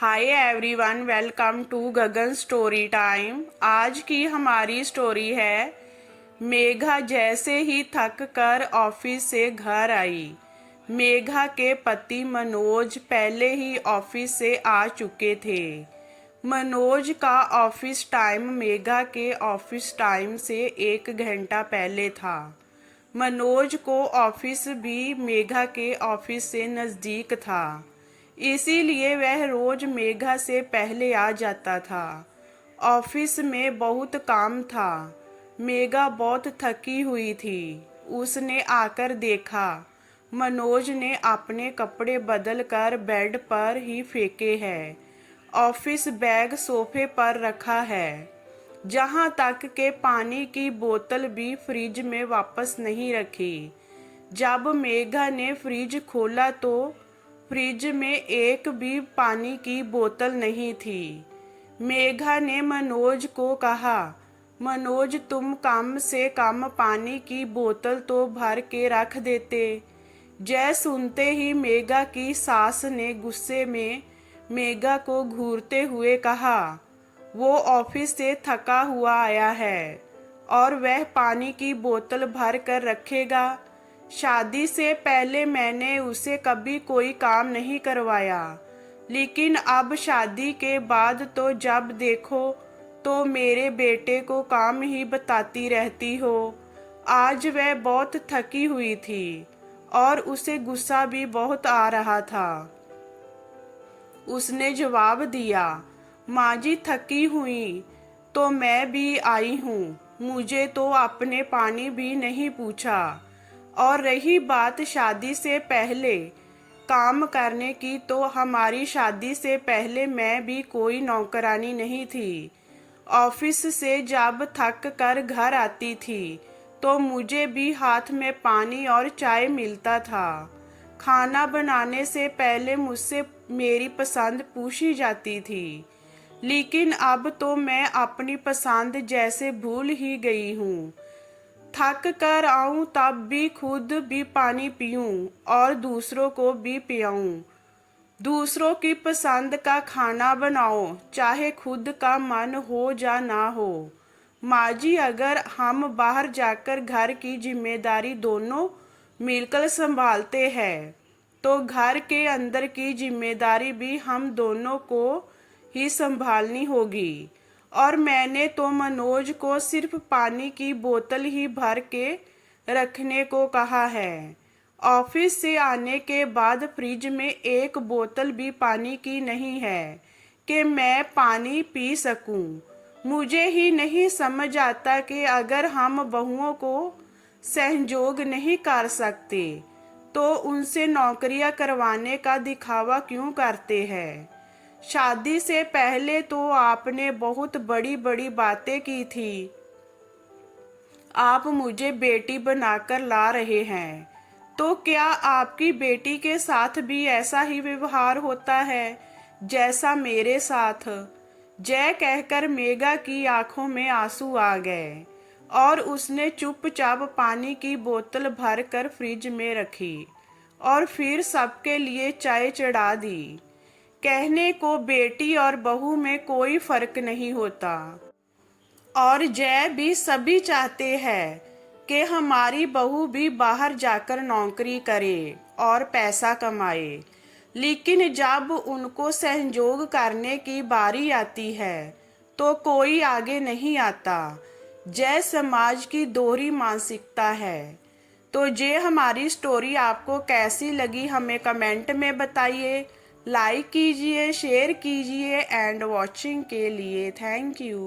Hi everyone, welcome to Gagan story time. आज की हमारी स्टोरी है मेघा जैसे ही थक कर ऑफिस से घर आई। मेघा के पति मनोज पहले ही ऑफिस से आ चुके थे। मनोज का ऑफिस टाइम मेघा के ऑफिस टाइम से 1 घंटा पहले था। मनोज को ऑफिस भी मेघा के ऑफिस से नज़दीक था, इसीलिए वह रोज मेघा से पहले आ जाता था। ऑफिस में बहुत काम था। मेघा बहुत थकी हुई थी। उसने आकर देखा मनोज ने अपने कपड़े बदल कर बेड पर ही फेंके हैं। ऑफिस बैग सोफे पर रखा है। जहाँ तक के पानी की बोतल भी फ्रिज में वापस नहीं रखी। जब मेघा ने फ्रिज खोला तो फ्रिज में एक भी पानी की बोतल नहीं थी। मेघा ने मनोज को कहा, मनोज तुम कम से कम पानी की बोतल तो भर के रख देते। जय सुनते ही मेघा की सास ने गुस्से में मेघा को घूरते हुए कहा, वो ऑफिस से थका हुआ आया है और वह पानी की बोतल भर कर रखेगा। शादी से पहले मैंने उसे कभी कोई काम नहीं करवाया, लेकिन अब शादी के बाद तो जब देखो तो मेरे बेटे को काम ही बताती रहती हो। आज वह बहुत थकी हुई थी और उसे गुस्सा भी बहुत आ रहा था। उसने जवाब दिया, माँ जी थकी हुई तो मैं भी आई हूँ। मुझे तो अपने पानी भी नहीं पूछा। और रही बात शादी से पहले काम करने की, तो हमारी शादी से पहले मैं भी कोई नौकरानी नहीं थी। ऑफिस से जब थक कर घर आती थी तो मुझे भी हाथ में पानी और चाय मिलता था। खाना बनाने से पहले मुझसे मेरी पसंद पूछी जाती थी, लेकिन अब तो मैं अपनी पसंद जैसे भूल ही गई हूँ। थक कर आऊं तब भी खुद भी पानी पीऊं और दूसरों को भी पियाऊं। दूसरों की पसंद का खाना बनाओ, चाहे खुद का मन हो या ना हो। माँ जी, अगर हम बाहर जाकर घर की जिम्मेदारी दोनों मिलकर संभालते हैं तो घर के अंदर की जिम्मेदारी भी हम दोनों को ही संभालनी होगी। और मैंने तो मनोज को सिर्फ पानी की बोतल ही भर के रखने को कहा है। ऑफिस से आने के बाद फ्रिज में एक बोतल भी पानी की नहीं है कि मैं पानी पी सकूं। मुझे ही नहीं समझ आता कि अगर हम बहुओं को सहयोग नहीं कर सकते तो उनसे नौकरियां करवाने का दिखावा क्यों करते हैं। शादी से पहले तो आपने बहुत बड़ी बड़ी बातें की थी। आप मुझे बेटी बनाकर ला रहे हैं, तो क्या आपकी बेटी के साथ भी ऐसा ही व्यवहार होता है जैसा मेरे साथ। जय कहकर मेघा की आंखों में आंसू आ गए और उसने चुपचाप पानी की बोतल भर कर फ्रिज में रखी और फिर सबके लिए चाय चढ़ा दी। कहने को बेटी और बहू में कोई फर्क नहीं होता, और जय भी सभी चाहते हैं कि हमारी बहू भी बाहर जाकर नौकरी करे और पैसा कमाए। लेकिन जब उनको सहयोग करने की बारी आती है तो कोई आगे नहीं आता। जय समाज की दोहरी मानसिकता है। तो ये हमारी स्टोरी आपको कैसी लगी हमें कमेंट में बताइए। लाइक कीजिए, शेयर कीजिए एंड वॉचिंग के लिए थैंक यू।